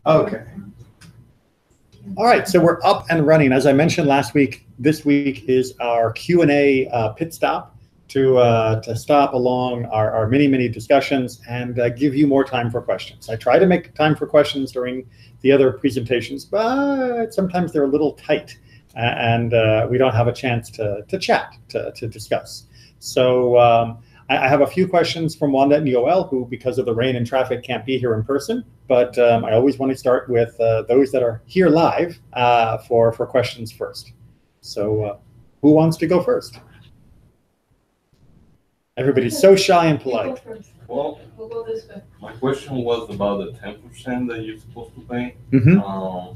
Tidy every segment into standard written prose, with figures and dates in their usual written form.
Okay. All right, so we're up and running. As I mentioned last week, this week is our Q&A pit stop to stop along our many discussions and give you more time for questions. I try to make time for questions during the other presentations, but sometimes they're a little tight and we don't have a chance to chat, to discuss. So I have a few questions from Wanda and Yoel, who, because of the rain and traffic, can't be here in person. But I always want to start with those that are here live for questions first. So who wants to go first? Everybody's so shy and polite. Well, we'll go this way. My question was about the 10% that you're supposed to pay. How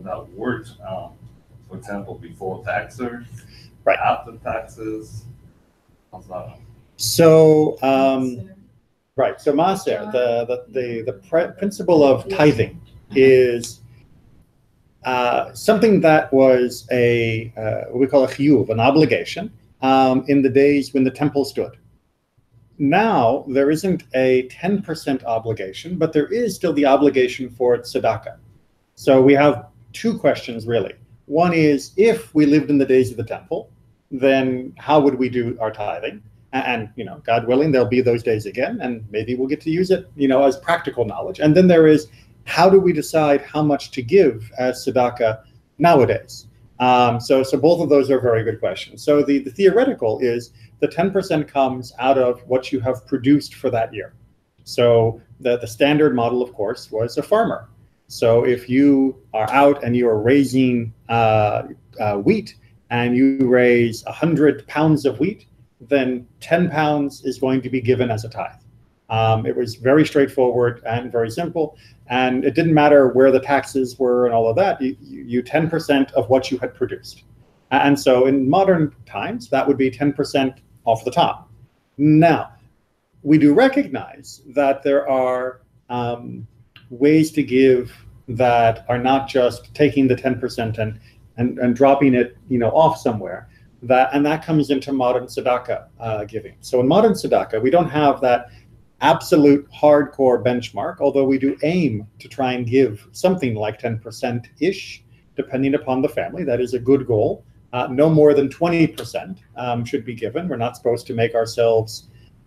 that works. For example, before taxes, right? After taxes. How's that? So, right. So, Maser, the principle of tithing is something that was what we call a chiyuv, an obligation, in the days when the temple stood. Now, there isn't a 10% obligation, but there is still the obligation for tzedakah. So we have two questions, really. One is, if we lived in the days of the temple, then how would we do our tithing? And, God willing, there'll be those days again, and maybe we'll get to use it, as practical knowledge. And then there is, how do we decide how much to give as tzedakah nowadays? So both of those are very good questions. So the theoretical is the 10% comes out of what you have produced for that year. So the standard model, of course, was a farmer. So if you are out and you are raising wheat and you raise 100 pounds of wheat, then 10 pounds is going to be given as a tithe. It was very straightforward and very simple. And it didn't matter where the taxes were and all of that. You 10% of what you had produced. And so in modern times, that would be 10% off the top. Now, we do recognize that there are ways to give that are not just taking the 10% and dropping it, off somewhere. That comes into modern tzedakah giving. So in modern tzedakah, we don't have that absolute hardcore benchmark, although we do aim to try and give something like 10%-ish, depending upon the family. That is a good goal. No more than 20% should be given. We're not supposed to make ourselves,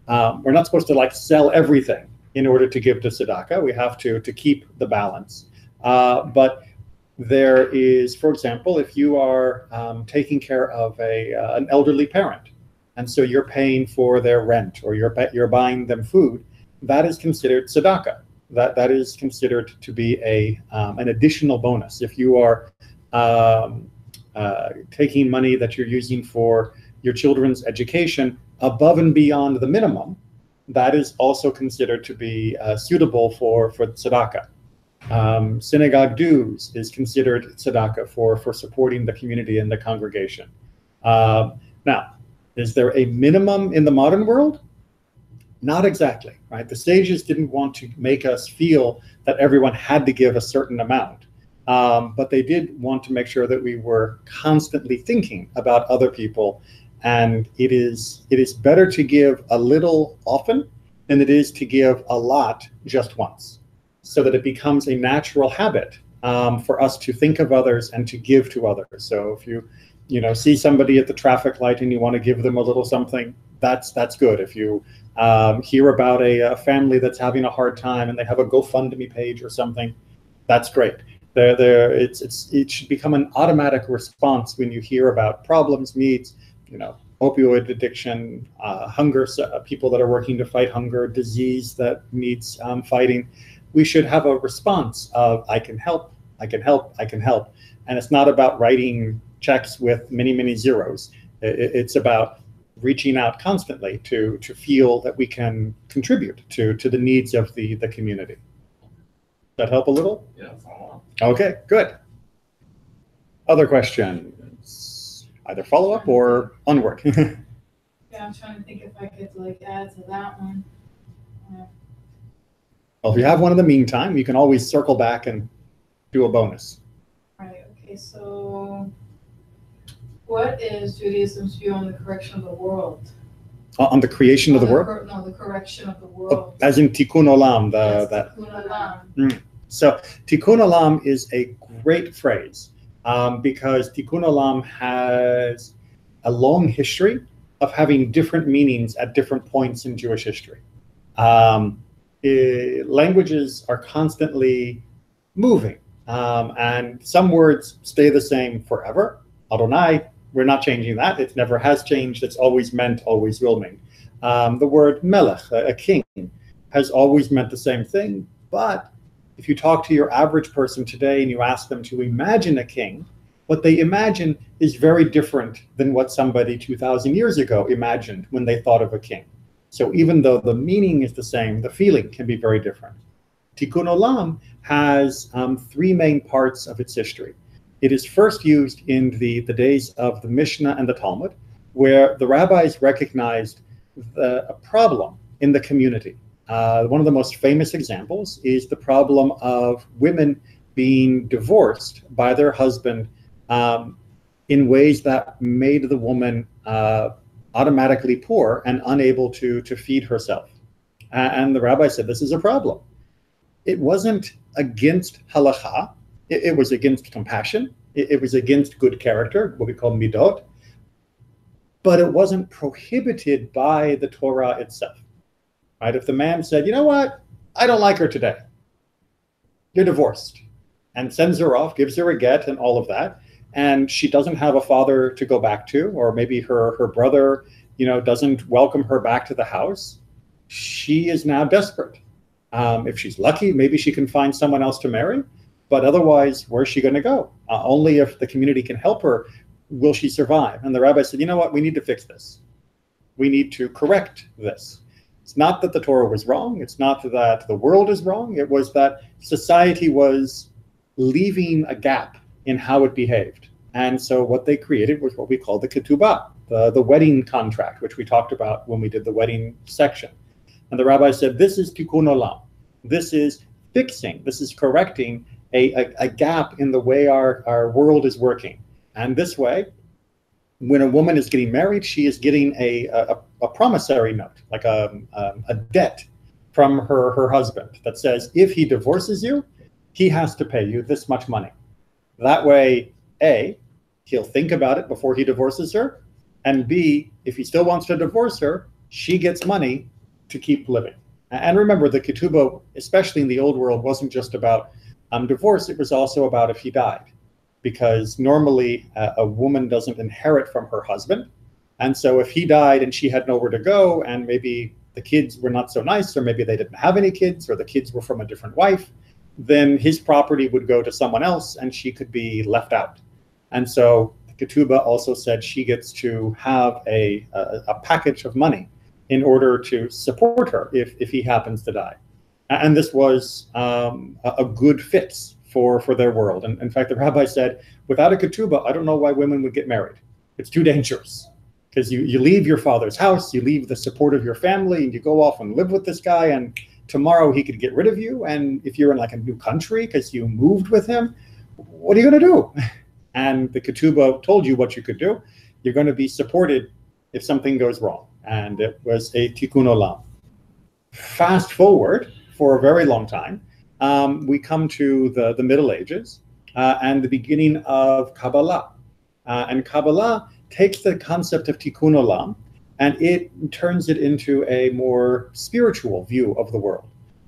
we're not supposed to sell everything in order to give to tzedakah. We have to keep the balance. But there is, for example, if you are taking care of an elderly parent, and so you're paying for their rent or you're buying them food, that is considered tzedakah. That is considered to be an additional bonus. If you are taking money that you're using for your children's education above and beyond the minimum, that is also considered to be suitable for tzedakah. Synagogue dues is considered tzedakah for supporting the community and the congregation. Now, is there a minimum in the modern world? Not exactly, right? The sages didn't want to make us feel that everyone had to give a certain amount, but they did want to make sure that we were constantly thinking about other people. And it is better to give a little often than it is to give a lot just once, so that it becomes a natural habit for us to think of others and to give to others. So if you see somebody at the traffic light and you want to give them a little something, that's good. If you hear about a family that's having a hard time and they have a GoFundMe page or something, that's great. It should become an automatic response when you hear about problems, needs, opioid addiction, hunger, people that are working to fight hunger, disease that needs fighting. We should have a response of, I can help, I can help, I can help. And it's not about writing checks with many zeros. It's about reaching out constantly to feel that we can contribute to the needs of the community. Does that help a little? Yeah. Okay, good. Other questions? Either follow-up or onward. Yeah, I'm trying to think if I could add to that one. Well, if you have one in the meantime, you can always circle back and do a bonus. Right, okay, so what is Judaism's view on the correction of the world? On the creation of the world? No, the correction of the world. As in Tikkun Olam. Tikkun Olam. So Tikkun Olam is a great phrase because Tikkun Olam has a long history of having different meanings at different points in Jewish history. Languages are constantly moving, and some words stay the same forever. Adonai, we're not changing that. It never has changed. It's always meant, always will mean. The word melech, a king, has always meant the same thing. But if you talk to your average person today and you ask them to imagine a king, what they imagine is very different than what somebody 2,000 years ago imagined when they thought of a king. So even though the meaning is the same, the feeling can be very different. Tikkun Olam has three main parts of its history. It is first used in the days of the Mishnah and the Talmud, where the rabbis recognized a problem in the community. One of the most famous examples is the problem of women being divorced by their husband in ways that made the woman automatically poor and unable to feed herself. And the rabbi said, this is a problem. It wasn't against halacha. It was against compassion. It was against good character, what we call midot. But it wasn't prohibited by the Torah itself. Right? If the man said, you know what, I don't like her today, you're divorced, and sends her off, gives her a get and all of that, and she doesn't have a father to go back to, or maybe her brother, doesn't welcome her back to the house, she is now desperate. If she's lucky, maybe she can find someone else to marry, but otherwise, where's she going to go? Only if the community can help her will she survive. And the rabbi said, you know what, we need to fix this. We need to correct this. It's not that the Torah was wrong. It's not that the world is wrong. It was that society was leaving a gap in how it behaved. And so what they created was what we call the ketubah, the wedding contract, which we talked about when we did the wedding section. And the rabbi said, this is tikkun olam. This is fixing, this is correcting a gap in the way our world is working. And this way, when a woman is getting married, she is getting a promissory note, like a debt from her husband that says, if he divorces you, he has to pay you this much money. That way, A, he'll think about it before he divorces her, and B, if he still wants to divorce her, she gets money to keep living. And remember, the ketubah, especially in the old world, wasn't just about divorce, it was also about if he died. Because normally a woman doesn't inherit from her husband. And so if he died and she had nowhere to go, and maybe the kids were not so nice, or maybe they didn't have any kids, or the kids were from a different wife, then his property would go to someone else and she could be left out. And so the ketubah also said she gets to have a package of money in order to support her if he happens to die. And this was a good fix for their world. And in fact, the rabbi said, without a ketubah, I don't know why women would get married. It's too dangerous. Because you leave your father's house, you leave the support of your family, and you go off and live with this guy, and tomorrow he could get rid of you. And if you're in like a new country because you moved with him, what are you going to do? And the ketubah told you what you could do. You're going to be supported if something goes wrong. And it was a tikkun olam. Fast forward for a very long time, we come to the Middle Ages and the beginning of Kabbalah. And Kabbalah takes the concept of tikkun olam and it turns it into a more spiritual view of the world.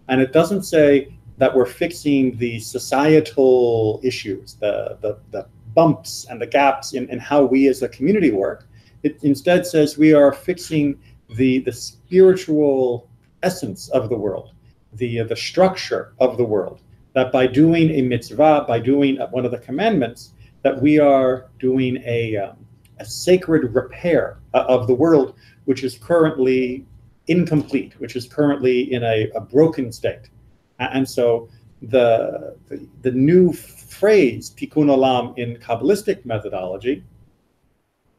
And it doesn't say that we're fixing the societal issues, the bumps and the gaps in how we as a community work. It instead says we are fixing the spiritual essence of the world, the structure of the world, that by doing a mitzvah, by doing one of the commandments, that we are doing a sacred repair of the world, which is currently incomplete, which is currently in a broken state. And so the new phrase, tikkun olam, in Kabbalistic methodology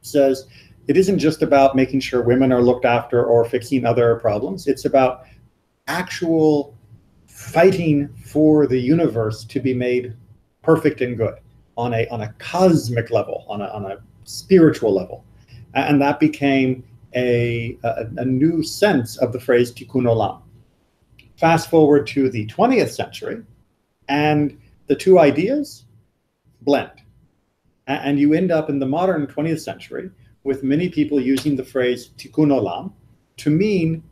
says it isn't just about making sure women are looked after or fixing other problems. It's about actual fighting for the universe to be made perfect and good on a cosmic level, on a spiritual level. And that became a new sense of the phrase Tikkun Olam. Fast forward to the 20th century, and the two ideas blend. And you end up in the modern 20th century with many people using the phrase Tikkun Olam to mean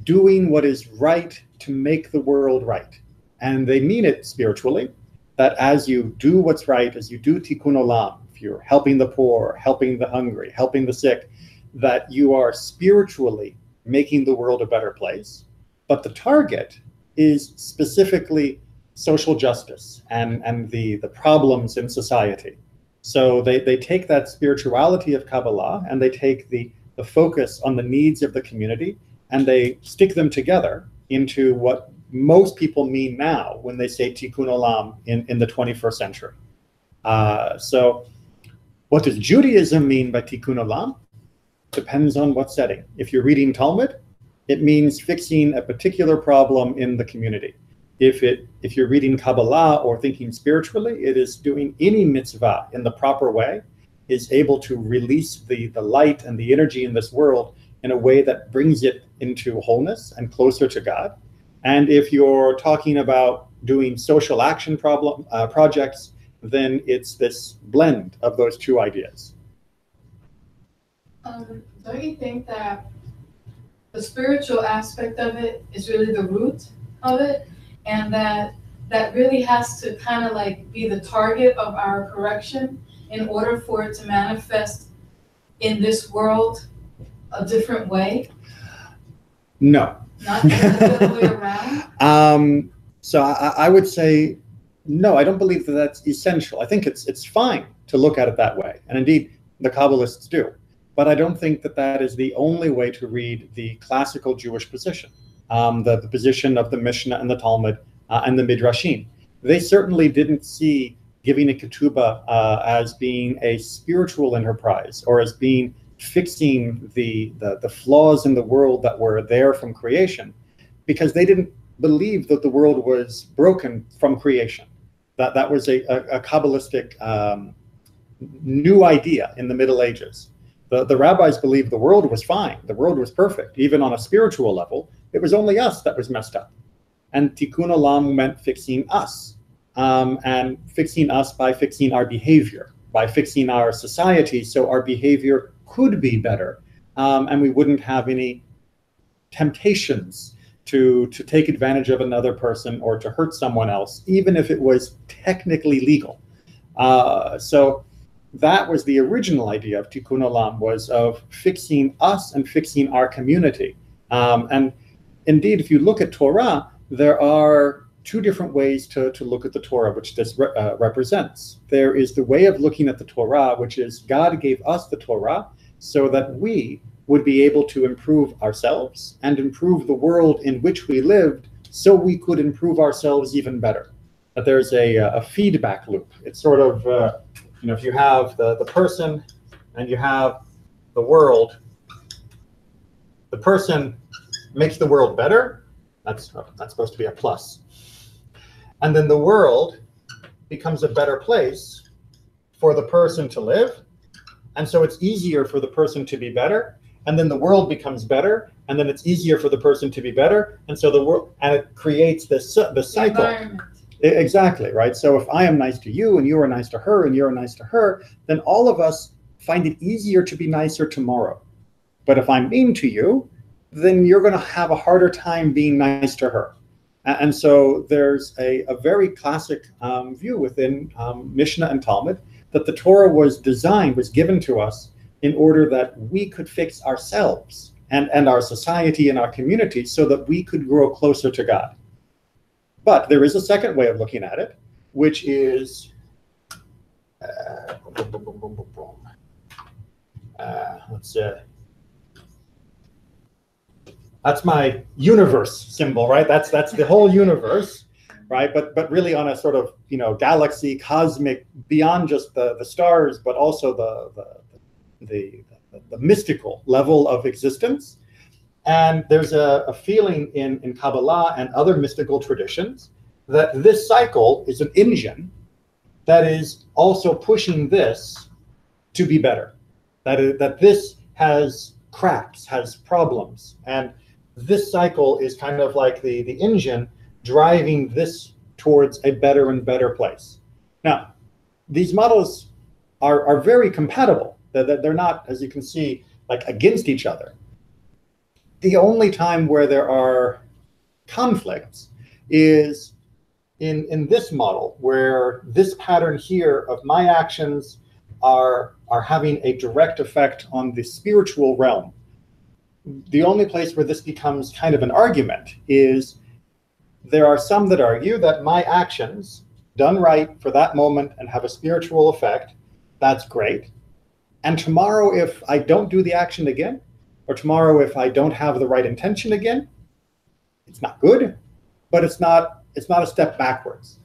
doing what is right to make the world right. And they mean it spiritually, that as you do what's right, as you do Tikkun Olam, if you're helping the poor, helping the hungry, helping the sick, that you are spiritually making the world a better place. But the target is specifically social justice and the problems in society. So they take that spirituality of Kabbalah and they take the focus on the needs of the community and they stick them together into what most people mean now when they say Tikkun Olam in the 21st century. So what does Judaism mean by Tikkun Olam? Depends on what setting. If you're reading Talmud, it means fixing a particular problem in the community. If you're reading Kabbalah or thinking spiritually, it is doing any mitzvah in the proper way, is able to release the light and the energy in this world in a way that brings it into wholeness and closer to God. And if you're talking about doing social action projects, then it's this blend of those two ideas. Don't you think that the spiritual aspect of it is really the root of it, and that really has to kind of like be the target of our correction in order for it to manifest in this world a different way? No. Not the other way around? So I would say, no, I don't believe that that's essential. I think it's fine to look at it that way. And indeed, the Kabbalists do. But I don't think that that is the only way to read the classical Jewish position, the position of the Mishnah and the Talmud and the Midrashim. They certainly didn't see giving a ketubah as being a spiritual enterprise or as being fixing the flaws in the world that were there from creation, because they didn't believe that the world was broken from creation. That was a Kabbalistic new idea in the Middle Ages. The rabbis believed the world was fine. The world was perfect. Even on a spiritual level, it was only us that was messed up. And Tikkun Olam meant fixing us, and fixing us by fixing our behavior, by fixing our society so our behavior could be better, and we wouldn't have any temptations to take advantage of another person or to hurt someone else, even if it was technically legal. So that was the original idea of Tikkun Olam, was of fixing us and fixing our community. And indeed, if you look at Torah, there are two different ways to look at the Torah, which this represents. There is the way of looking at the Torah, which is God gave us the Torah so that we would be able to improve ourselves and improve the world in which we lived so we could improve ourselves even better. But there's a feedback loop. It's sort of, if you have the person and you have the world, the person makes the world better. That's supposed to be a plus. And then the world becomes a better place for the person to live. And so it's easier for the person to be better. And then the world becomes better. And then it's easier for the person to be better. And so the world, and it creates the cycle. Exactly, right? So if I am nice to you and you are nice to her and you're nice to her, then all of us find it easier to be nicer tomorrow. But if I'm mean to you, then you're going to have a harder time being nice to her. And so there's a very classic view within Mishnah and Talmud that the Torah was given to us in order that we could fix ourselves and our society and our community so that we could grow closer to God. But there is a second way of looking at it, which is, that's my universe symbol, right? That's the whole universe, right? But really on a sort of galaxy, cosmic, beyond just the stars, but also the mystical level of existence. And there's a feeling in Kabbalah and other mystical traditions that this cycle is an engine that is also pushing this to be better. That this has cracks, has problems. And this cycle is kind of like the engine driving this towards a better and better place. Now, these models are very compatible. They're not, as you can see, like against each other. The only time where there are conflicts is in this model, where this pattern here of my actions are having a direct effect on the spiritual realm. The only place where this becomes kind of an argument is there are some that argue that my actions done right for that moment and have a spiritual effect, that's great. And tomorrow, if I don't do the action again, or tomorrow if I don't have the right intention again, it's not good, but it's not a step backwards.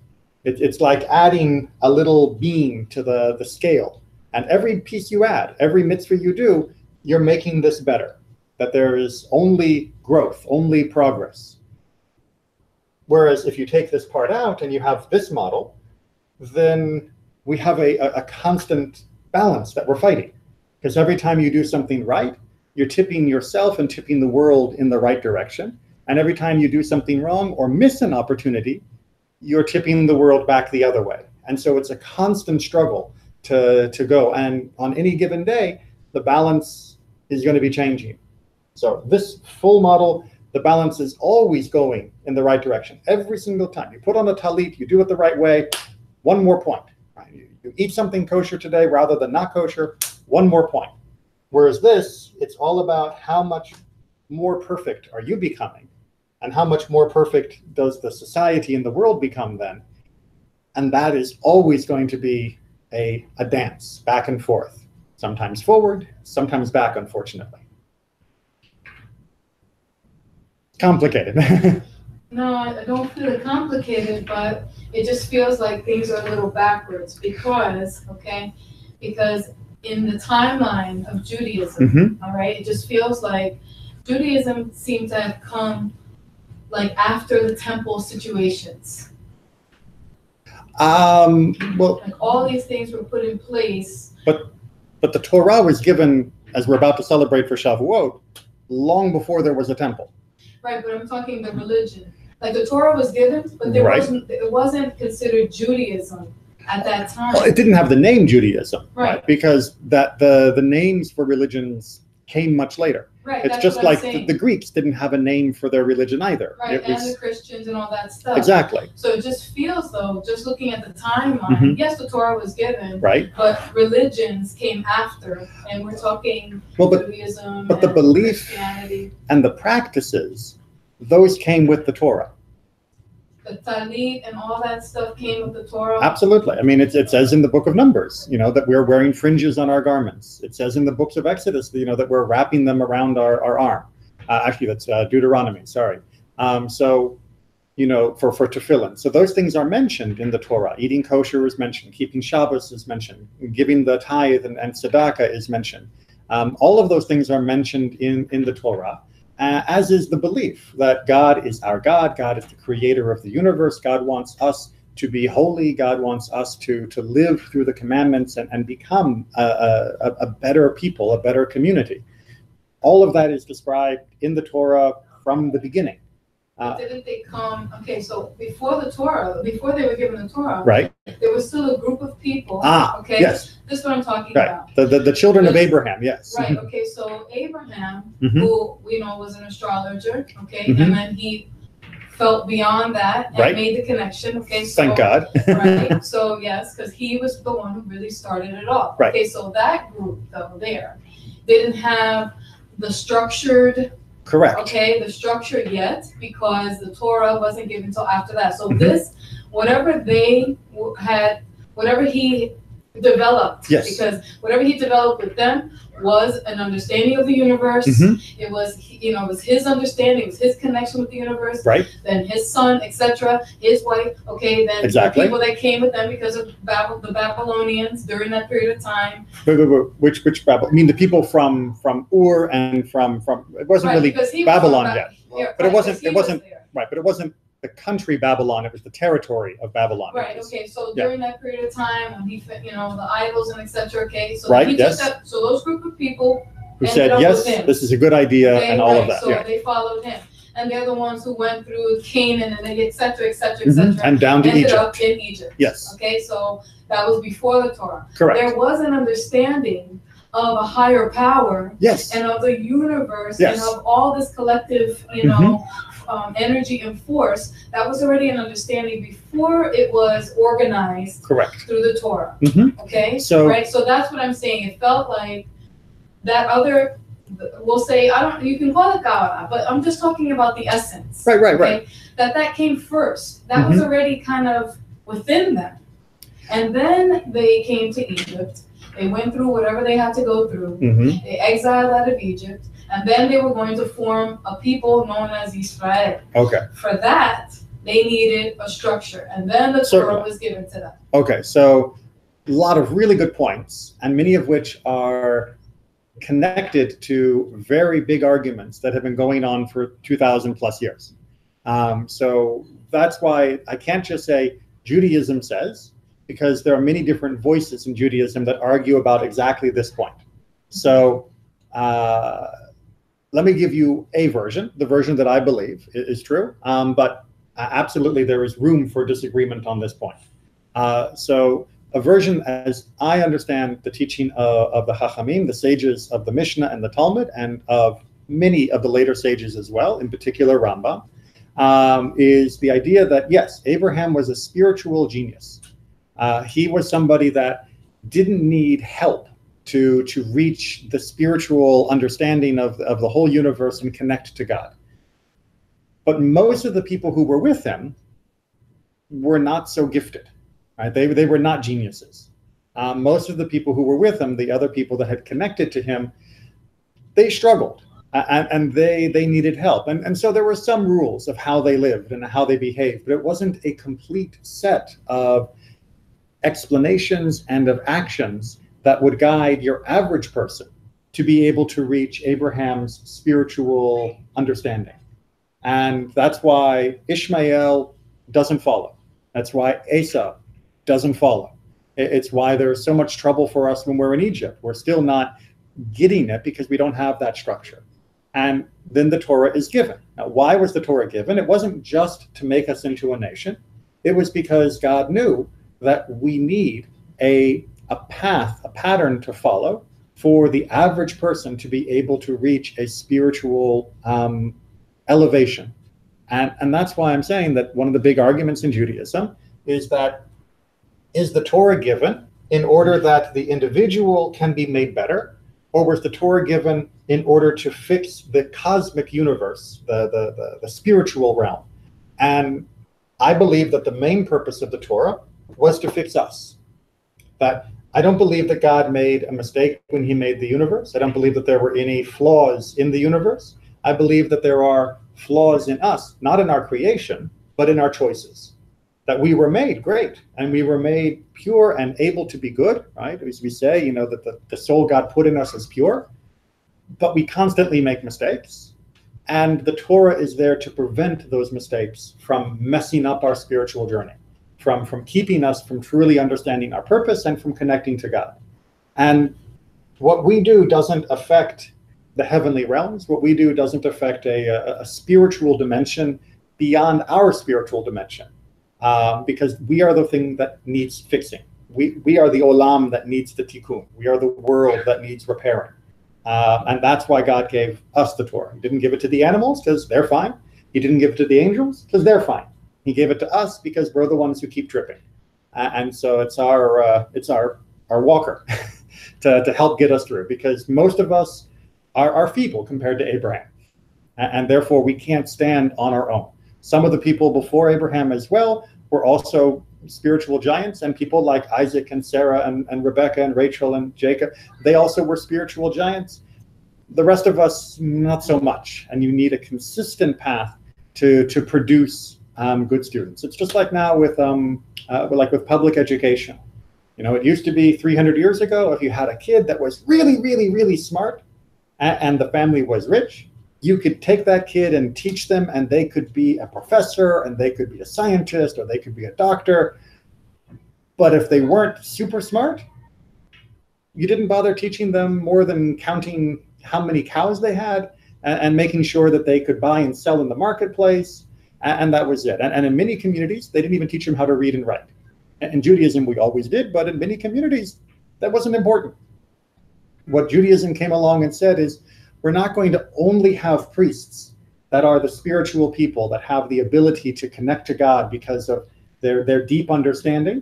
It's like adding a little beam to the scale. And every piece you add, every mitzvah you do, you're making this better. That there is only growth, only progress. Whereas if you take this part out and you have this model, then we have a constant balance that we're fighting. Because every time you do something right, you're tipping yourself and tipping the world in the right direction. And every time you do something wrong or miss an opportunity, you're tipping the world back the other way. And so it's a constant struggle to go. And on any given day, the balance is going to be changing. So this full model, the balance is always going in the right direction. Every single time. You put on a talit, you do it the right way, one more point. Right? You eat something kosher today rather than not kosher, one more point. Whereas this, it's all about how much more perfect are you becoming, and how much more perfect does the society and the world become then. And that is always going to be a dance back and forth, sometimes forward, sometimes back, unfortunately. Complicated. No, I don't feel it complicated, but it just feels like things are a little backwards because in the timeline of Judaism, all right, it just feels like Judaism seems to have come like after the temple situations. Well, like all these things were put in place. But the Torah was given, as we're about to celebrate for Shavuot, long before there was a temple. Right, but I'm talking the religion. Like the Torah was given, but it wasn't considered Judaism at that time. Well, it didn't have the name Judaism, right? Because the names for religions came much later. Right, it's just like the Greeks didn't have a name for their religion either. Right, and the Christians and all that stuff. Exactly. So it just feels though, just looking at the timeline, yes, the Torah was given, right? But religions came after, and we're talking Judaism, but the belief Christianity and the practices, those came with the Torah. The talit and all that stuff came with the Torah. Absolutely. I mean, it says in the book of Numbers, that we're wearing fringes on our garments. It says in the books of Exodus, that we're wrapping them around our arm. Actually, that's Deuteronomy. Sorry. For tefillin. So those things are mentioned in the Torah. Eating kosher is mentioned. Keeping Shabbos is mentioned. Giving the tithe and tzedakah is mentioned. All of those things are mentioned in the Torah. As is the belief that God is our God. God is the creator of the universe. God wants us to be holy. God wants us to live through the commandments and become a better people, a better community. All of that is described in the Torah from the beginning. Didn't they come? Okay, so before they were given the Torah, right? There was still a group of people. Okay, yes. This is what I'm talking about. The children of Abraham, yes. Right. Okay, so Abraham, who was an astrologer, okay, and then he felt beyond that and made the connection. Okay, so, thank God. Right. So yes, because he was the one who really started it all. Right. Okay, so that group though didn't have the structured. Correct. Okay, the structure yet, because the Torah wasn't given until after that. So this, whatever they had, whatever he developed, because whatever he developed with them was an understanding of the universe. It was, it was his understanding, it was his connection with the universe. Right. Then his son, etc., his wife. Okay, then the people that came with them because of the Babylonians during that period of time. Which Babylon? I mean, the people from Ur and from it wasn't really Babylon yet. But it wasn't right. But it wasn't the country Babylon. It was the territory of Babylon. Right. Okay. So during that period of time when he, the idols and etc. Okay. So right. he took that. So those group of people who said, yes, this is a good idea, and all of that. So they followed him. And they're the ones who went through Canaan and et cetera, et cetera, et cetera. And down to ended Egypt. Up in Egypt. Yes. Okay, so that was before the Torah. Correct. There was an understanding of a higher power. Yes. And of the universe. Yes. And of all this collective, energy and force. That was already an understanding before it was organized. Correct. Through the Torah. Okay. So that's what I'm saying. It felt like that other. We'll say, you can call it Kabbalah, but I'm just talking about the essence. Right. That came first. That was already kind of within them. And then they came to Egypt. They went through whatever they had to go through. They exiled out of Egypt. And then they were going to form a people known as Israel. Okay. For that, they needed a structure. And then the Torah was given to them. Okay, so a lot of really good points, and many of which are connected to very big arguments that have been going on for 2,000 plus years. So that's why I can't just say Judaism says, because there are many different voices in Judaism that argue about exactly this point. So let me give you a version, the version that I believe is true, but absolutely there is room for disagreement on this point. So a version, as I understand the teaching of the Chachamim, the sages of the Mishnah and the Talmud, and of many of the later sages as well, in particular Rambam, is the idea that, yes, Abraham was a spiritual genius. He was somebody that didn't need help to reach the spiritual understanding of the whole universe and connect to God. But most of the people who were with him were not so gifted. Right? They were not geniuses. Most of the people who were with him, the other people that had connected to him, they struggled and they needed help. And so there were some rules of how they lived and how they behaved, but it wasn't a complete set of explanations and of actions that would guide your average person to be able to reach Abraham's spiritual understanding. And that's why Ishmael doesn't follow. That's why Esau doesn't follow. It's why there's so much trouble for us when we're in Egypt. We're still not getting it because we don't have that structure. And then the Torah is given. Now, why was the Torah given? It wasn't just to make us into a nation. It was because God knew that we need a path, a pattern to follow for the average person to be able to reach a spiritual elevation. And that's why I'm saying that one of the big arguments in Judaism is that, is the Torah given in order that the individual can be made better, or was the Torah given in order to fix the cosmic universe, the spiritual realm? And I believe that the main purpose of the Torah was to fix us. That I don't believe that God made a mistake when he made the universe. I don't believe that there were any flaws in the universe. I believe that there are flaws in us, not in our creation, but in our choices. That we were made great, and we were made pure and able to be good, right? As we say, that the soul God put in us is pure, but we constantly make mistakes. And the Torah is there to prevent those mistakes from messing up our spiritual journey, from keeping us from truly understanding our purpose and from connecting to God. And what we do doesn't affect the heavenly realms. What we do doesn't affect a spiritual dimension beyond our spiritual dimension. Because we are the thing that needs fixing. We are the olam that needs the tikkun. We are the world that needs repairing. And that's why God gave us the Torah. He didn't give it to the animals because they're fine. He didn't give it to the angels because they're fine. He gave it to us because we're the ones who keep tripping. And so it's our walker to help get us through, because most of us are feeble compared to Abraham. And therefore we can't stand on our own. Some of the people before Abraham as well were also spiritual giants, and people like Isaac and Sarah and Rebecca and Rachel and Jacob, they also were spiritual giants. The rest of us, not so much. And you need a consistent path to produce good students. It's just like now with public education. It used to be 300 years ago, if you had a kid that was really, really, really smart and the family was rich, you could take that kid and teach them, and they could be a professor, and they could be a scientist, or they could be a doctor. But if they weren't super smart, you didn't bother teaching them more than counting how many cows they had, and making sure that they could buy and sell in the marketplace, and that was it. And in many communities, they didn't even teach them how to read and write. In Judaism, we always did, but in many communities, that wasn't important. What Judaism came along and said is, we're not going to only have priests that are the spiritual people that have the ability to connect to God because of their deep understanding.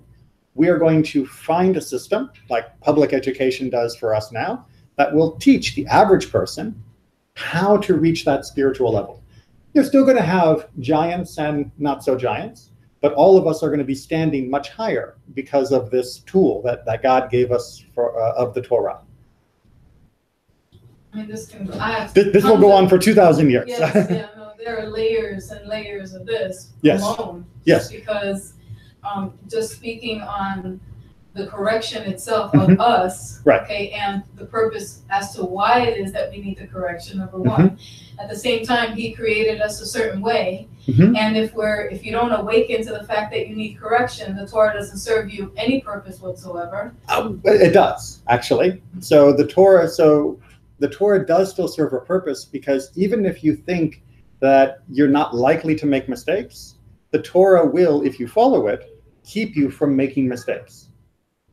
We are going to find a system, like public education does for us now, that will teach the average person how to reach that spiritual level. You're still going to have giants and not so giants, but all of us are going to be standing much higher because of this tool that God gave us of the Torah. I mean, this will go on for 2,000 years. Yes, yeah, no, there are layers and layers of this alone. Yes. Because just speaking on the correction itself of us, right. Okay, and the purpose as to why it is that we need the correction, number one. At the same time, he created us a certain way, and if you don't awaken to the fact that you need correction, the Torah doesn't serve you any purpose whatsoever. It does, actually. So the Torah does still serve a purpose, because even if you think that you're not likely to make mistakes, the Torah will, if you follow it, keep you from making mistakes.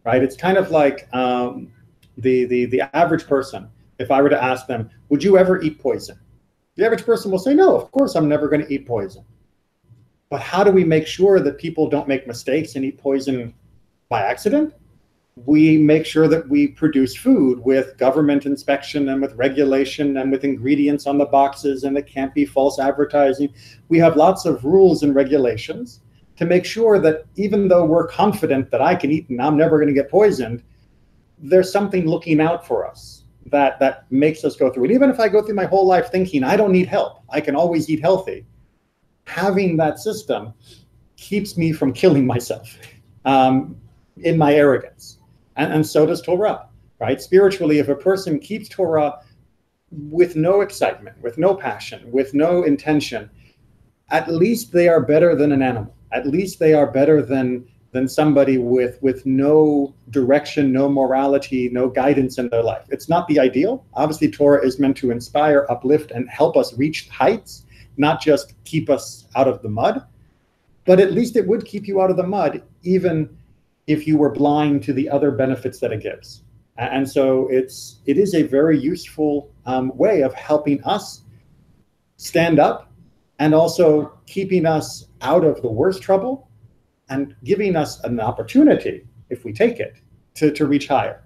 Right? It's kind of like the average person. If I were to ask them, would you ever eat poison? The average person will say, no, of course I'm never going to eat poison. But how do we make sure that people don't make mistakes and eat poison by accident? We make sure that we produce food with government inspection and with regulation and with ingredients on the boxes, and it can't be false advertising. We have lots of rules and regulations to make sure that even though we're confident that I can eat and I'm never going to get poisoned, there's something looking out for us that makes us go through it. Even if I go through my whole life thinking I don't need help, I can always eat healthy, having that system keeps me from killing myself in my arrogance. And so does Torah, right? Spiritually, if a person keeps Torah with no excitement, with no passion, with no intention, at least they are better than an animal. At least they are better than somebody with no direction, no morality, no guidance in their life. It's not the ideal. Obviously, Torah is meant to inspire, uplift, and help us reach heights, not just keep us out of the mud. But at least it would keep you out of the mud, even if you were blind to the other benefits that it gives. And so it is a very useful way of helping us stand up, and also keeping us out of the worst trouble and giving us an opportunity, if we take it, to reach higher.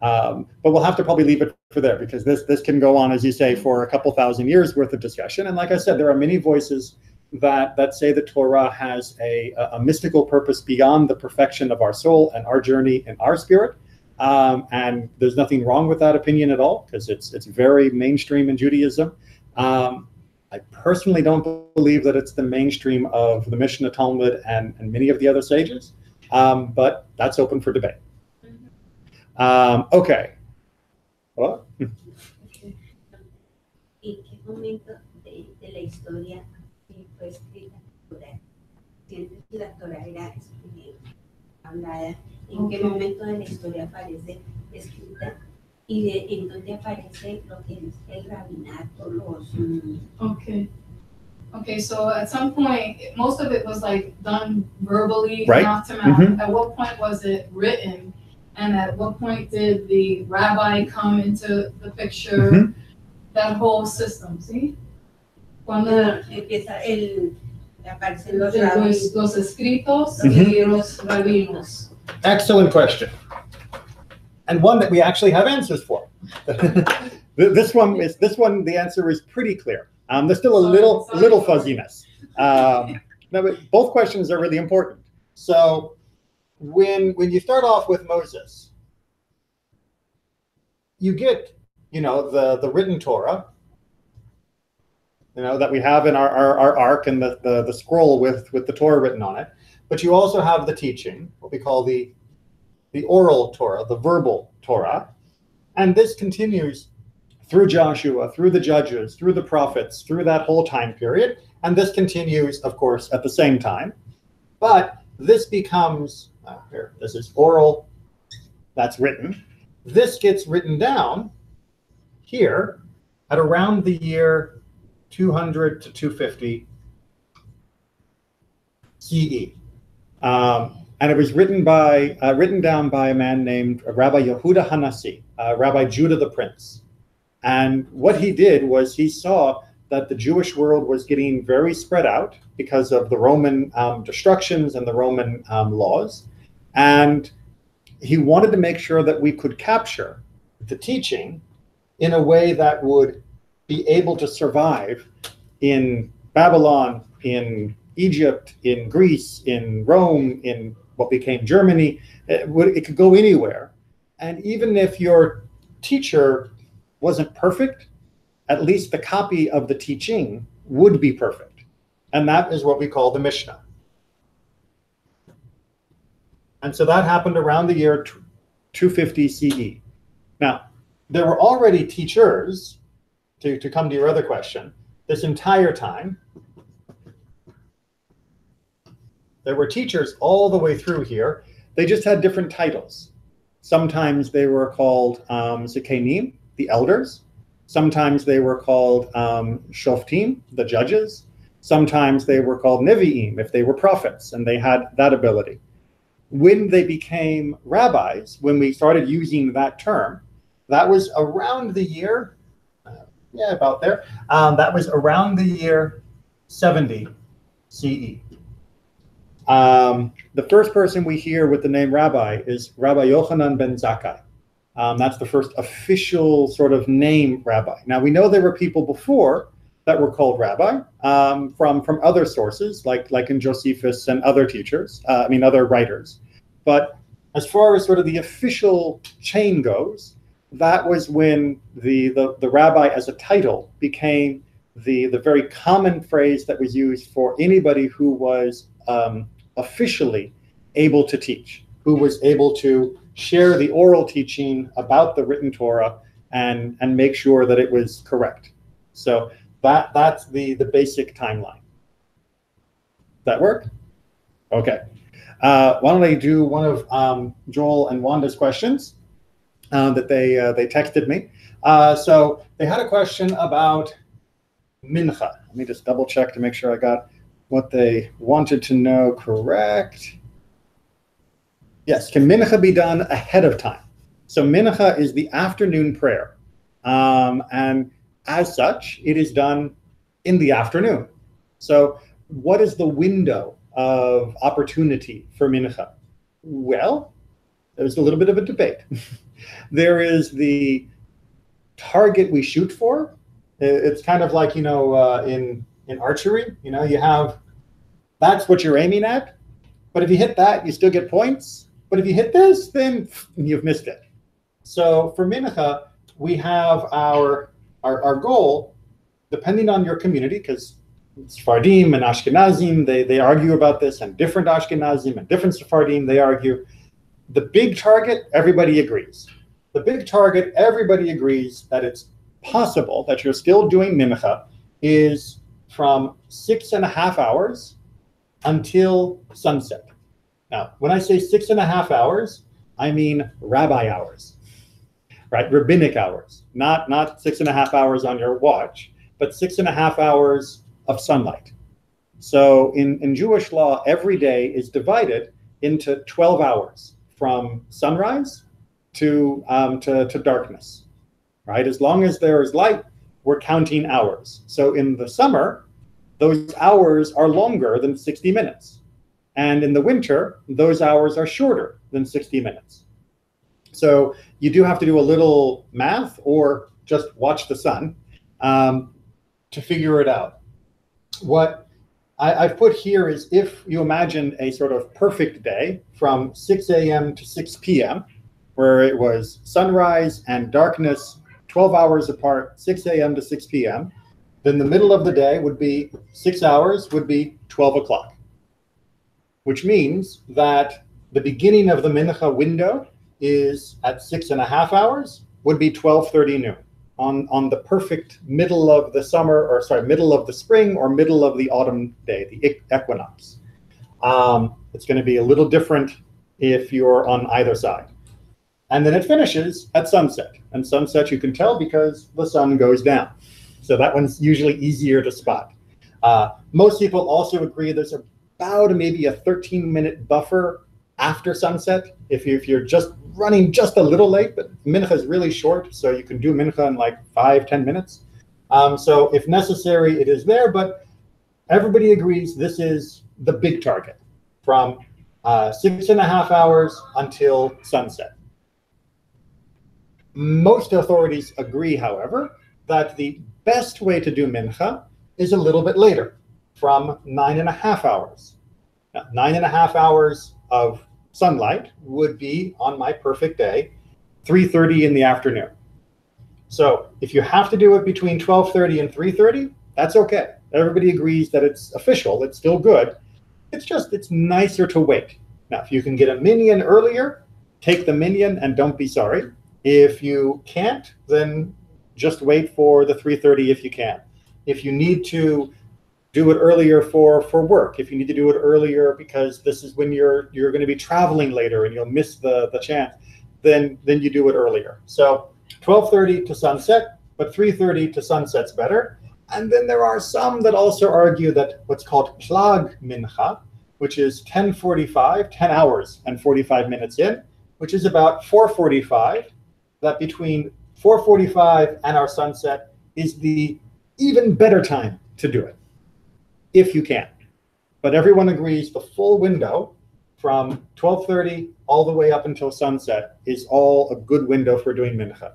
But we'll have to probably leave it for there, because this can go on, as you say, for a couple thousand years worth of discussion. And like I said, there are many voices that say that Torah has a mystical purpose beyond the perfection of our soul and our journey in our spirit. And there's nothing wrong with that opinion at all, because it's very mainstream in Judaism. I personally don't believe that it's the mainstream of the Mishnah, Talmud, and many of the other sages, but that's open for debate. Okay. Well, ¿En qué momento de la historia fue escrita la Torah? Siempre que la Torah era hablada, ¿en qué momento de la historia aparece escrita? Y en dónde aparece lo que es el rabinato, los... Okay, so at some point, most of it was like done verbally, right? Mouth to mouth. At what point was it written? And at what point did the rabbi come into the picture? That whole system, see? Cuando empieza aparecen los escritos y los rabinos. Excellent question. And one that we actually have answers for. This one, the answer is pretty clear. There's still a little fuzziness. No, but both questions are really important. So when you start off with Moses, you get, the written Torah, that we have in our ark, and the scroll with the Torah written on it. But you also have the teaching, what we call the oral Torah, the verbal Torah. And this continues through Joshua, through the judges, through the prophets, through that whole time period. And this continues, of course, at the same time. But this becomes, this is oral, that's written. This gets written down here at around the year 200 to 250 CE. And it was written down by a man named Rabbi Yehuda Hanassi, Rabbi Judah the Prince. And what he did was he saw that the Jewish world was getting very spread out because of the Roman destructions and the Roman laws. And he wanted to make sure that we could capture the teaching in a way that would be able to survive in Babylon, in Egypt, in Greece, in Rome, in what became Germany. It could go anywhere. And even if your teacher wasn't perfect, at least the copy of the teaching would be perfect. And that is what we call the Mishnah. And so that happened around the year 250 CE. Now, there were already teachers, to come to your other question, this entire time. There were teachers all the way through here. They just had different titles. Sometimes they were called Zikanim, the elders. Sometimes they were called Shoftim, the judges. Sometimes they were called Nevi'im, if they were prophets, and they had that ability. When they became rabbis, when we started using that term, that was around the year, about there. That was around the year 70 CE. The first person we hear with the name rabbi is Rabbi Yochanan ben Zakkai. That's the first official sort of name rabbi. Now, we know there were people before that were called rabbi from other sources, like in Josephus and other teachers, other writers. But as far as sort of the official chain goes, that was when the rabbi as a title became the very common phrase that was used for anybody who was officially able to teach, who was able to share the oral teaching about the written Torah and make sure that it was correct. So that's the basic timeline. That work? Okay. Why don't I do one of Joel and Wanda's questions that they texted me. So they had a question about mincha. Let me just double check to make sure I got what they wanted to know correct. Yes, can mincha be done ahead of time? So mincha is the afternoon prayer. And as such, it is done in the afternoon. So what is the window of opportunity for mincha? Well, there's a little bit of a debate. There is the target we shoot for. It's kind of like, in archery, you have, that's what you're aiming at. But if you hit that, you still get points. But if you hit this, then you've missed it. So for mincha, we have our goal, depending on your community, because Sephardim and Ashkenazim, they argue about this, and different Ashkenazim and different Sephardim, they argue. The big target, everybody agrees. The big target, everybody agrees that it's possible that you're still doing mincha is from 6.5 hours until sunset. Now, when I say 6.5 hours, I mean rabbi hours, right? Rabbinic hours, not 6.5 hours on your watch, but 6.5 hours of sunlight. So in Jewish law, every day is divided into 12 hours from sunrise to darkness, right? As long as there is light, we're counting hours. So in the summer, those hours are longer than 60 minutes. And in the winter, those hours are shorter than 60 minutes. So you do have to do a little math or just watch the sun to figure it out. What I've put here is, if you imagine a sort of perfect day from 6 a.m. to 6 p.m., where it was sunrise and darkness 12 hours apart, 6 a.m. to 6 p.m., then the middle of the day would be 6 hours, would be 12 o'clock, which means that the beginning of the mincha window is at 6.5 hours, would be 12:30 noon. On the perfect middle of the summer, or sorry, middle of the spring or middle of the autumn day, the equinox. It's going to be a little different if you're on either side. And then it finishes at sunset. And sunset you can tell because the sun goes down. So that one's usually easier to spot. Most people also agree there's about maybe a 13-minute buffer after sunset. If you're just running just a little late, but mincha is really short, so you can do mincha in like 5-10 minutes. So if necessary, it is there, but everybody agrees this is the big target from 6.5 hours until sunset. Most authorities agree, however, that the best way to do mincha is a little bit later, from 9.5 hours. Now, 9.5 hours of sunlight would be, on my perfect day, 3:30 in the afternoon. So if you have to do it between 12:30 and 3:30, that's okay. Everybody agrees that it's official, it's still good. It's nicer to wait. Now, if you can get a minyan earlier, take the minyan and don't be sorry. If you can't, then just wait for the 3:30 if you can. If you need to do it earlier for work, if you need to do it earlier because this is when you're going to be traveling later and you'll miss the chance, then you do it earlier. So 12:30 to sunset, but 3:30 to sunset's better. And then there are some that also argue that what's called plag mincha, which is 10:45, 10 hours and 45 minutes in, which is about 4:45, that between 4:45 and our sunset is the even better time to do it, if you can. But everyone agrees the full window from 12:30 all the way up until sunset is all a good window for doing mincha.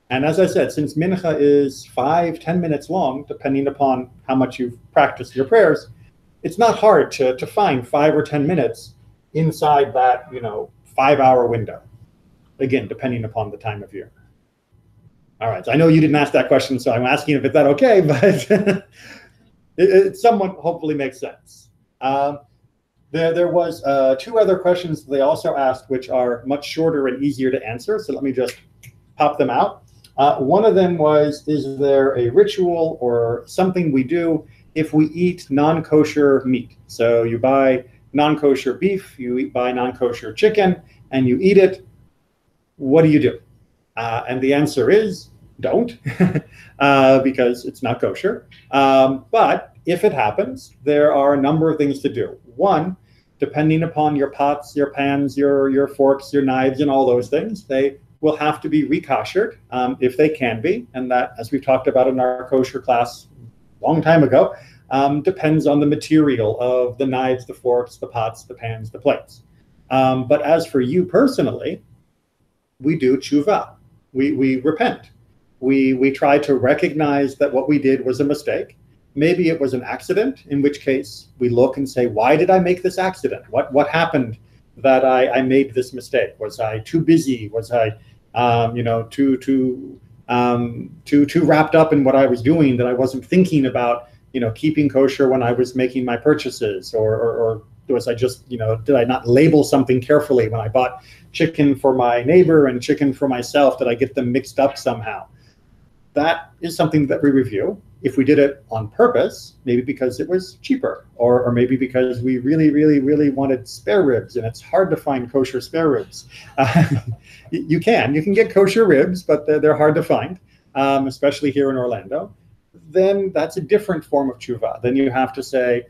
And as I said, since mincha is 5-10 minutes long, depending upon how much you've practiced your prayers, it's not hard to find 5 or 10 minutes inside that 5-hour window. Again, depending upon the time of year. All right, so I know you didn't ask that question, so I'm asking if it's that okay, but it somewhat hopefully makes sense. There was 2 other questions they also asked, which are much shorter and easier to answer, so let me just pop them out. One of them was, is there a ritual or something we do if we eat non-kosher meat? So you buy non-kosher beef, you buy non-kosher chicken, and you eat it. What do you do? And the answer is don't, because it's not kosher. But if it happens, there are a number of things to do. One, depending upon your pots, your pans, your forks, your knives, and all those things, they will have to be rekoshered if they can be. And that, as we've talked about in our kosher class a long time ago, depends on the material of the knives, the forks, the pots, the pans, the plates. But as for you personally, we do tshuva. We repent. We try to recognize that what we did was a mistake. Maybe it was an accident, in which case we look and say, why did I make this accident? What happened that I made this mistake? Was I too busy? Was I too wrapped up in what I was doing that I wasn't thinking about keeping kosher when I was making my purchases? Or was I just, did I not label something carefully when I bought chicken for my neighbor and chicken for myself? Did I get them mixed up somehow? That is something that we review. If we did it on purpose, maybe because it was cheaper, or maybe because we really, really, really wanted spare ribs, and it's hard to find kosher spare ribs. You can get kosher ribs, but they're hard to find, especially here in Orlando. Then that's a different form of tshuva. Then you have to say,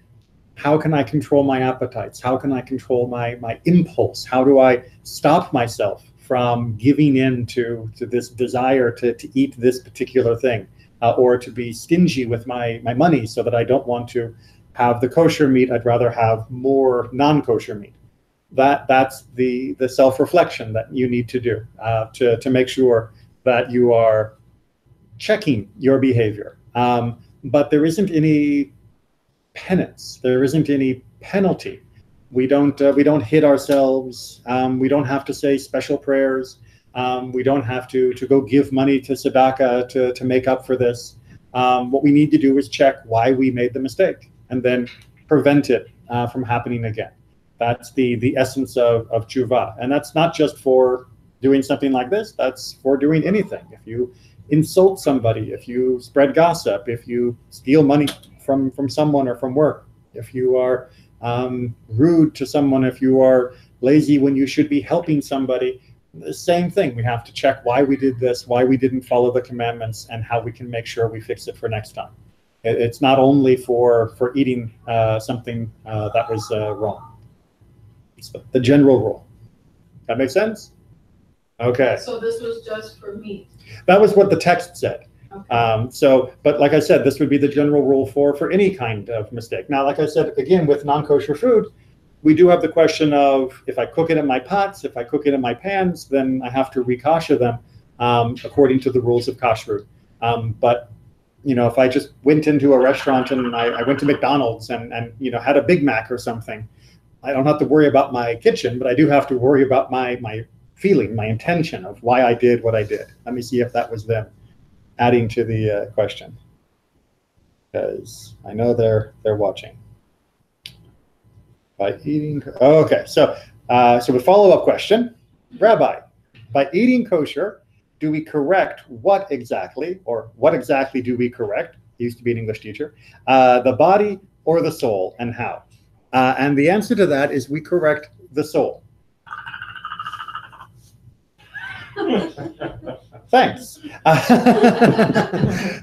how can I control my appetites? How can I control my impulse? How do I stop myself from giving in to this desire to eat this particular thing, or to be stingy with my money so that I don't want to have the kosher meat, I'd rather have more non-kosher meat. That's the self-reflection that you need to do to make sure that you are checking your behavior. But there isn't any penance. There isn't any penalty. We don't hit ourselves. We don't have to say special prayers. We don't have to go give money to tzedakah to make up for this. What we need to do is check why we made the mistake and then prevent it from happening again. That's the essence of tshuva. And that's not just for doing something like this. That's for doing anything. If you insult somebody, if you spread gossip, if you steal money from someone or from work, if you are rude to someone, if you are lazy when you should be helping somebody, The same thing. We have to check why we did this, why we didn't follow the commandments, and how we can make sure we fix it for next time. It's not only for eating something that was wrong. It's the general rule. That makes sense? Okay. So this was just for meat. That was what the text said. Okay. But like I said, this would be the general rule for any kind of mistake. Now, like I said, again, with non-kosher food, we do have the question of, if I cook it in my pots, if I cook it in my pans, then I have to re-kosher them according to the rules of kashrut. But if I just went into a restaurant and I went to McDonald's and had a Big Mac or something, I don't have to worry about my kitchen, but I do have to worry about my feeling, my intention of why I did what I did. Let me see if that was them adding to the question, because I know they're watching. By eating, okay, so a follow-up question, Rabbi, by eating kosher, do we correct what exactly do we correct? He used to be an English teacher, the body or the soul, and how? And the answer to that is we correct the soul. Thanks.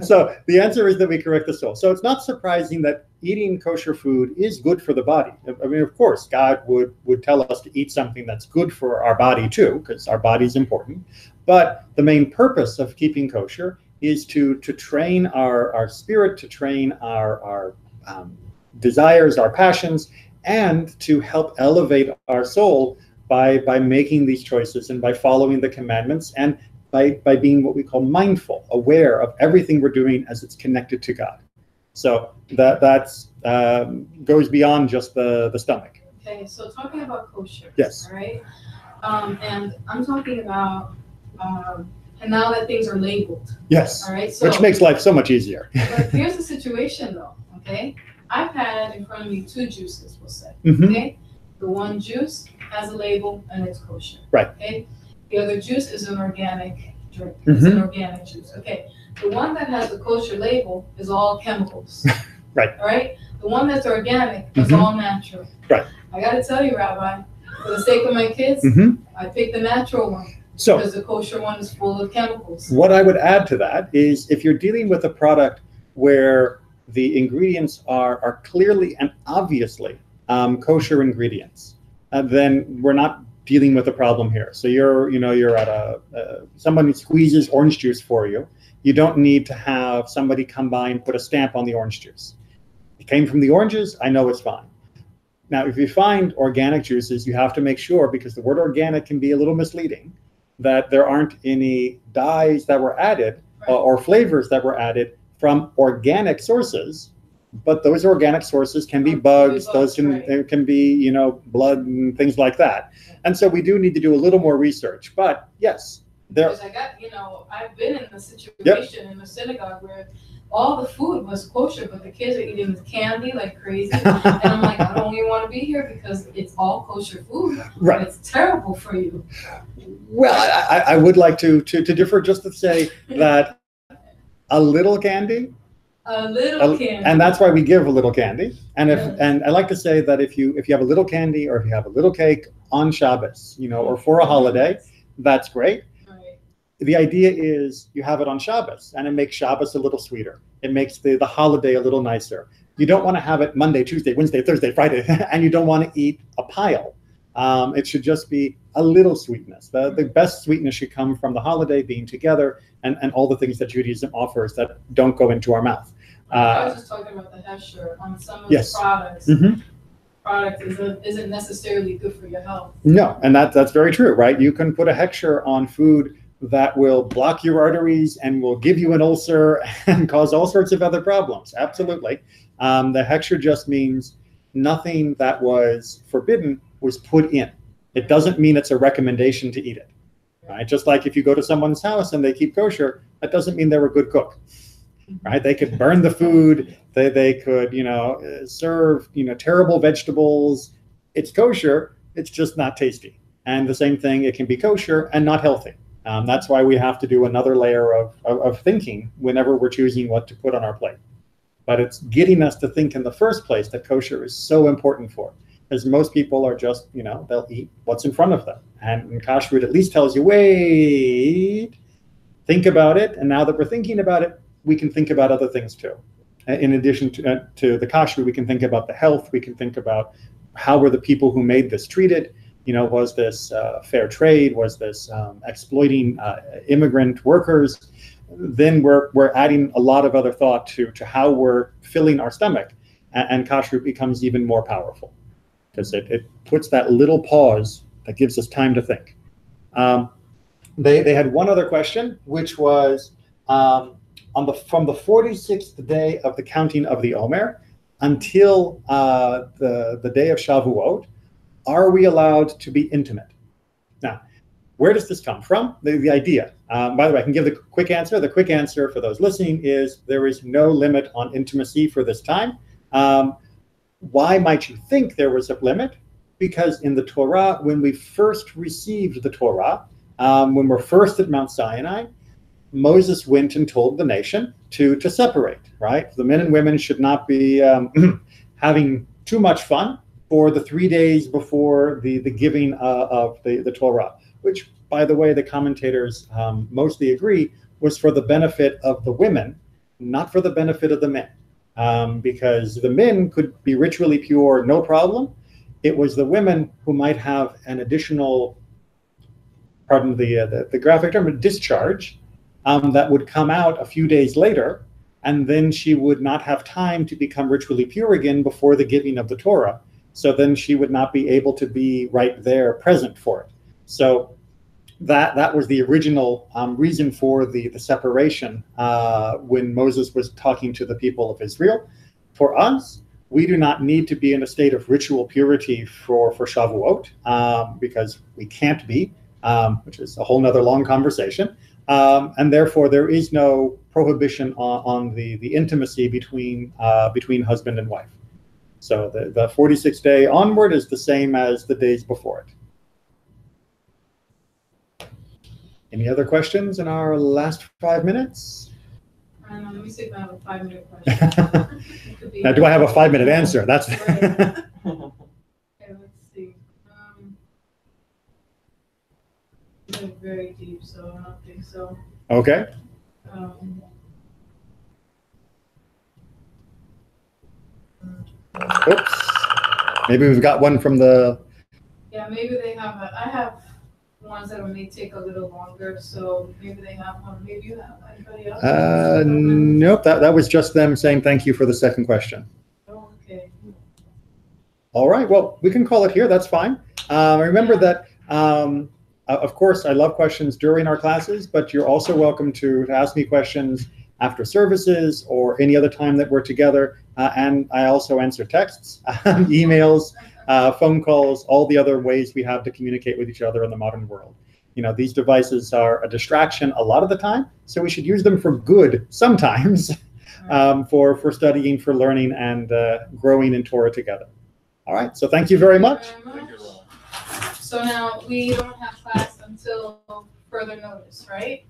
So the answer is that we correct the soul. So it's not surprising that eating kosher food is good for the body. I mean, of course, God would tell us to eat something that's good for our body too, because our body is important. But the main purpose of keeping kosher is to train our spirit, to train our desires, our passions, and to help elevate our soul by making these choices and by following the commandments and by being what we call mindful, aware of everything we're doing as it's connected to God. So that goes beyond just the stomach. Okay, so talking about kosher. Yes. All right. And I'm talking about and now that things are labeled. Yes. All right. So, which makes life so much easier. But here's the situation, though. Okay, I've had in front of me two juices, we'll say. Mm-hmm. Okay, the one juice has a label and it's kosher. Right. Okay. The other juice is an organic drink. Mm-hmm. It's an organic juice. Okay. The one that has the kosher label is all chemicals. Right. All right. The one that's organic is Mm-hmm. all natural. Right. I got to tell you, Rabbi, for the sake of my kids, Mm-hmm. I picked the natural one. So because the kosher one is full of chemicals. What I would add to that is if you're dealing with a product where the ingredients are clearly and obviously kosher ingredients, then we're not dealing with a problem here. So you're at someone squeezes orange juice for you. You don't need to have somebody come by and put a stamp on the orange juice. It came from the oranges, I know it's fine. Now, if you find organic juices, you have to make sure, because the word organic can be a little misleading, that there aren't any dyes that were added or flavors that were added from organic sources. But those organic sources can be bugs, those can be, blood and things like that. And so we do need to do a little more research. But yes, because I've been in the situation in the synagogue where all the food was kosher, but the kids are eating the candy like crazy. And I'm like, I don't even want to be here because it's all kosher food. Right. It's terrible for you. Well, I would like to differ, just to say that a little candy. A little candy. And that's why we give a little candy. And and I like to say that if you have a little candy or if you have a little cake on Shabbos, or for a holiday, that's great. The idea is you have it on Shabbos, and it makes Shabbos a little sweeter. It makes the holiday a little nicer. You don't want to have it Monday, Tuesday, Wednesday, Thursday, Friday, and you don't want to eat a pile. It should just be a little sweetness. The best sweetness should come from the holiday, being together, and all the things that Judaism offers that don't go into our mouth. I was just talking about the hechsher on some of the products. Mm-hmm. Product isn't necessarily good for your health. No, and that's very true, right? You can put a hechsher on food that will block your arteries and will give you an ulcer and cause all sorts of other problems. Absolutely. The hechsher just means nothing that was forbidden was put in. It doesn't mean it's a recommendation to eat it. Right? Just like if you go to someone's house and they keep kosher, that doesn't mean they're a good cook. Right? They could burn the food. They could, serve, terrible vegetables. It's kosher. It's just not tasty. And the same thing, it can be kosher and not healthy. That's why we have to do another layer of thinking whenever we're choosing what to put on our plate. But it's getting us to think in the first place that kosher is so important for. As most people are just, they'll eat what's in front of them. And kashrut at least tells you, wait, think about it. And now that we're thinking about it, we can think about other things too. In addition to the kashrut, we can think about the health. We can think about how were the people who made this treated. Was this fair trade? Was this exploiting immigrant workers? Then we're adding a lot of other thought to how we're filling our stomach. And kashrut becomes even more powerful, because it puts that little pause that gives us time to think. They had one other question, which was from the 46th day of the counting of the Omer until the day of Shavuot, are we allowed to be intimate? Now, where does this come from? The idea. By the way, I can give the quick answer. The quick answer for those listening is there is no limit on intimacy for this time. Why might you think there was a limit? Because in the Torah, when we first received the Torah, when we're first at Mount Sinai, Moses went and told the nation to separate, right? The men and women should not be having too much fun for the 3 days before the giving of the Torah, which, by the way, the commentators mostly agree was for the benefit of the women, not for the benefit of the men. Because the men could be ritually pure, no problem. It was the women who might have an additional, pardon the graphic term, a discharge that would come out a few days later, and then she would not have time to become ritually pure again before the giving of the Torah. So then she would not be able to be right there present for it. So that was the original reason for the separation when Moses was talking to the people of Israel. For us, we do not need to be in a state of ritual purity for Shavuot, because we can't be, which is a whole nother long conversation. And therefore, there is no prohibition on the intimacy between husband and wife. So the 46th day onward is the same as the days before it. Any other questions in our last 5 minutes? Let me see if I have a 5-minute question. Now, do I have a 5-minute answer? That's right. Okay, let's see. They're very deep, so I don't think so. Okay. Oops. Maybe we've got one from the. Yeah, maybe they have. I have ones that may take a little longer, so maybe they have one. Maybe you have anybody else? Nope. That was just them saying thank you for the second question. Oh, okay. All right. Well, we can call it here. That's fine. Remember that. Of course, I love questions during our classes, but you're also welcome to ask me questions after services or any other time that we're together. And I also answer texts, emails, phone calls, all the other ways we have to communicate with each other in the modern world. These devices are a distraction a lot of the time, so we should use them for good sometimes, for studying, for learning, and growing in Torah together. All right, so thank you very much. So now we don't have class until further notice, right?